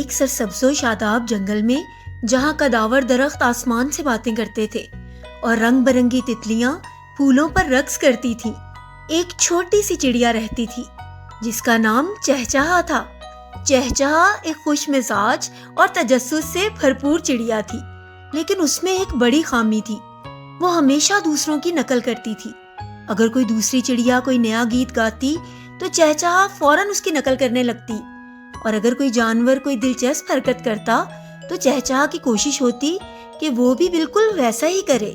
ایک سرسبز و شاداب جنگل میں، جہاں کداور درخت آسمان سے باتیں کرتے تھے اور رنگ برنگی تتلیاں پھولوں پر رقص کرتی تھیں، ایک چھوٹی سی چڑیا رہتی تھی جس کا نام چہچہا تھا۔ چہچہا ایک خوش مزاج اور تجسس سے بھرپور چڑیا تھی، لیکن اس میں ایک بڑی خامی تھی۔ وہ ہمیشہ دوسروں کی نقل کرتی تھی۔ اگر کوئی دوسری چڑیا کوئی نیا گیت گاتی تو چہچہا فوراً اس کی نقل کرنے لگتی، اور اگر کوئی جانور کوئی دلچسپ حرکت کرتا تو چہچہا کی کوشش ہوتی کہ وہ بھی بالکل ویسا ہی کرے۔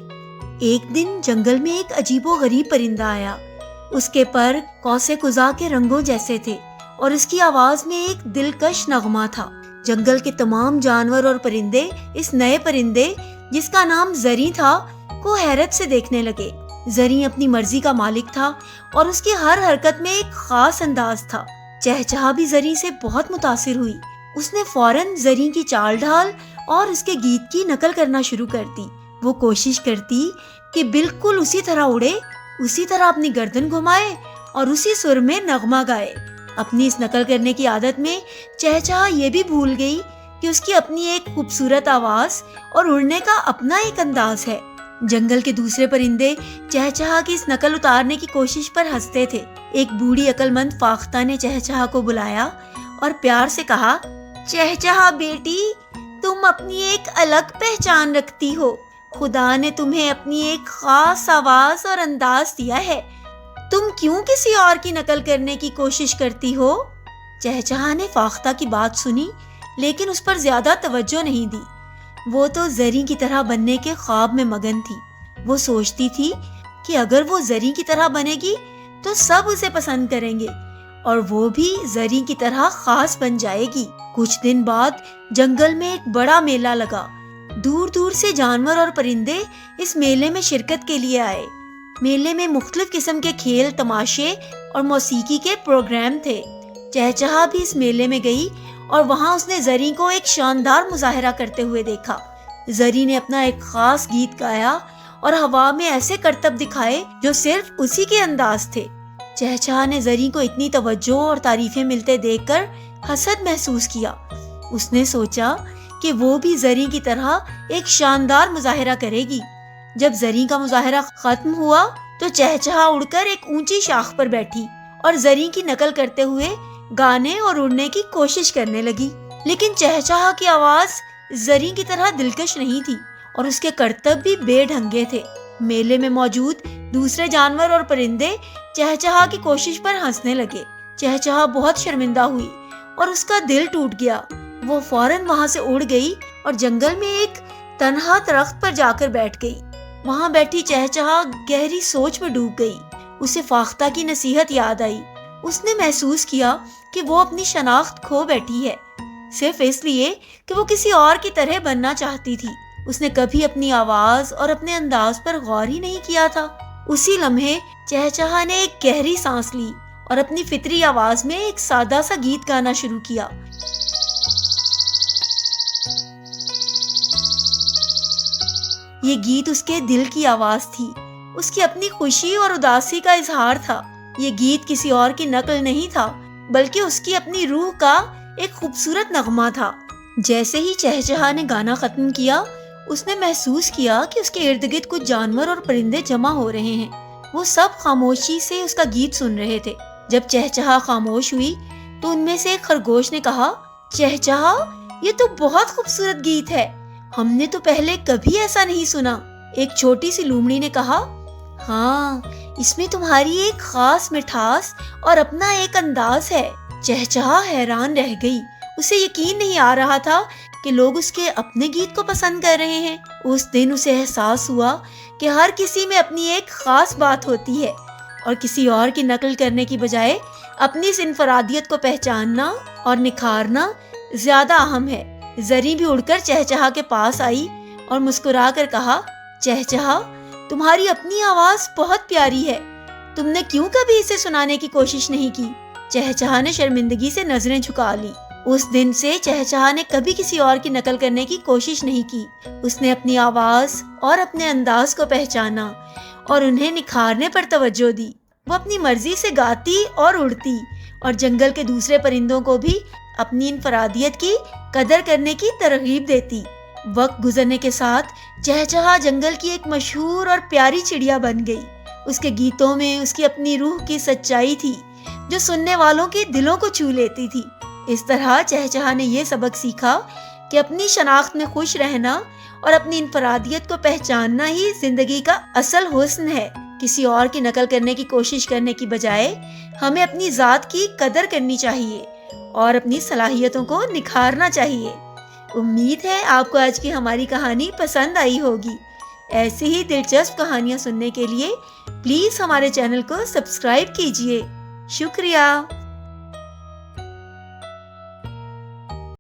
ایک دن جنگل میں ایک عجیب و غریب پرندہ آیا۔ اس کے پر قوس قزح کے رنگوں جیسے تھے اور اس کی آواز میں ایک دلکش نغمہ تھا۔ جنگل کے تمام جانور اور پرندے اس نئے پرندے، جس کا نام زریں تھا، کو حیرت سے دیکھنے لگے۔ زریں اپنی مرضی کا مالک تھا اور اس کی ہر حرکت میں ایک خاص انداز تھا۔ چہچہا بھی زریں سے بہت متاثر ہوئی۔ اس نے فوراً زریں کی چال ڈھال اور اس کے گیت کی نقل کرنا شروع کر دی۔ وہ کوشش کرتی کہ بالکل اسی طرح اڑے، اسی طرح اپنی گردن گھمائے اور اسی سر میں نغمہ گائے۔ اپنی اس نقل کرنے کی عادت میں چہچہا یہ بھی بھول گئی کہ اس کی اپنی ایک خوبصورت آواز اور اڑنے کا اپنا ایک انداز ہے۔ جنگل کے دوسرے پرندے چہچہا کی اس نقل اتارنے کی کوشش پر ہنستے تھے۔ ایک بوڑھی عقل مند فاختہ نے چہچہا کو بلایا اور پیار سے کہا، چہچہا بیٹی، تم اپنی ایک الگ پہچان رکھتی ہو۔ خدا نے تمہیں اپنی ایک خاص آواز اور انداز دیا ہے، تم کیوں کسی اور کی نقل کرنے کی کوشش کرتی ہو؟ چہچہا نے فاختہ کی بات سنی، لیکن اس پر زیادہ توجہ نہیں دی۔ وہ تو زریں کی طرح بننے کے خواب میں مگن تھی۔ وہ سوچتی تھی کہ اگر وہ زریں کی طرح بنے گی تو سب اسے پسند کریں گے اور وہ بھی زریں کی طرح خاص بن جائے گی۔ کچھ دن بعد جنگل میں ایک بڑا میلہ لگا۔ دور دور سے جانور اور پرندے اس میلے میں شرکت کے لیے آئے۔ میلے میں مختلف قسم کے کھیل، تماشے اور موسیقی کے پروگرام تھے۔ چہچہا بھی اس میلے میں گئی اور وہاں اس نے زریں کو ایک شاندار مظاہرہ کرتے ہوئے دیکھا۔ زریں نے اپنا ایک خاص گیت گایا اور ہوا میں ایسے کرتب دکھائے جو صرف اسی کے انداز تھے۔ چہچہا نے زریں کو اتنی توجہ اور تعریفیں ملتے دیکھ کر حسد محسوس کیا۔ اس نے سوچا کہ وہ بھی زریں کی طرح ایک شاندار مظاہرہ کرے گی۔ جب زریں کا مظاہرہ ختم ہوا تو چہچہا اڑ کر ایک اونچی شاخ پر بیٹھی اور زریں کی نقل کرتے ہوئے گانے اور اڑنے کی کوشش کرنے لگی۔ لیکن چہچہا کی آواز زریں کی طرح دلکش نہیں تھی اور اس کے کرتب بھی بے ڈھنگے تھے۔ میلے میں موجود دوسرے جانور اور پرندے چہچہا کی کوشش پر ہنسنے لگے۔ چہچہا بہت شرمندہ ہوئی اور اس کا دل ٹوٹ گیا۔ وہ فوراً وہاں سے اڑ گئی اور جنگل میں ایک تنہا درخت پر جا کر بیٹھ گئی۔ وہاں بیٹھی چہچہا گہری سوچ میں ڈوب گئی۔ اسے فاختہ کی نصیحت یاد آئی۔ اس نے محسوس کیا کہ وہ اپنی شناخت کھو بیٹھی ہے، صرف اس لیے کہ وہ کسی اور کی طرح بننا چاہتی تھی۔ اس نے کبھی اپنی آواز اور اپنے انداز پر غور ہی نہیں کیا تھا۔ اسی لمحے چہچہا نے ایک گہری سانس لی اور اپنی فطری آواز میں ایک سادہ سا گیت گانا شروع کیا۔ یہ گیت اس کے دل کی آواز تھی، اس کی اپنی خوشی اور اداسی کا اظہار تھا۔ یہ گیت کسی اور کی نقل نہیں تھا، بلکہ اس کی اپنی روح کا ایک خوبصورت نغمہ تھا۔ جیسے ہی چہچہا نے گانا ختم کیا، اس نے محسوس کیا کہ اس کے ارد گرد کچھ جانور اور پرندے جمع ہو رہے ہیں۔ وہ سب خاموشی سے اس کا گیت سن رہے تھے۔ جب چہچہا خاموش ہوئی تو ان میں سے ایک خرگوش نے کہا، چہچہا، یہ تو بہت خوبصورت گیت ہے، ہم نے تو پہلے کبھی ایسا نہیں سنا۔ ایک چھوٹی سی لومڑی نے کہا، ہاں، اس میں تمہاری ایک خاص مٹھاس اور اپنا ایک انداز ہے۔ چہچہا حیران رہ گئی۔ اسے یقین نہیں آ رہا تھا کہ لوگ اس کے اپنے گیت کو پسند کر رہے ہیں۔ اس دن اسے احساس ہوا کہ ہر کسی میں اپنی ایک خاص بات ہوتی ہے اور کسی اور کی نقل کرنے کی بجائے اپنی اس انفرادیت کو پہچاننا اور نکھارنا زیادہ اہم ہے۔ زریں بھی اڑ کر چہچہا کے پاس آئی اور مسکرا کر کہا، چہچہا، تمہاری اپنی آواز بہت پیاری ہے، تم نے کیوں کبھی اسے سنانے کی کوشش نہیں کی؟ چہچہا نے شرمندگی سے نظریں جھکا لی۔ اس دن سے چہچہا نے کبھی کسی اور کی نقل کرنے کی کوشش نہیں کی۔ اس نے اپنی آواز اور اپنے انداز کو پہچانا اور انہیں نکھارنے پر توجہ دی۔ وہ اپنی مرضی سے گاتی اور اڑتی اور جنگل کے دوسرے پرندوں کو بھی اپنی انفرادیت کی قدر کرنے کی ترغیب دیتی۔ وقت گزرنے کے ساتھ چہچہا جنگل کی ایک مشہور اور پیاری چڑیا بن گئی۔ اس کے گیتوں میں اس کی اپنی روح کی سچائی تھی جو سننے والوں کے دلوں کو چھو لیتی تھی۔ اس طرح چہچہا نے یہ سبق سیکھا کہ اپنی شناخت میں خوش رہنا اور اپنی انفرادیت کو پہچاننا ہی زندگی کا اصل حسن ہے۔ کسی اور کی نقل کرنے کی کوشش کرنے کی بجائے ہمیں اپنی ذات کی قدر کرنی چاہیے اور اپنی صلاحیتوں کو نکھارنا چاہیے۔ امید ہے آپ کو آج کی ہماری کہانی پسند آئی ہوگی۔ ایسی ہی دلچسپ کہانیاں سننے کے لیے پلیز ہمارے چینل کو سبسکرائب کیجیے۔ شکریہ۔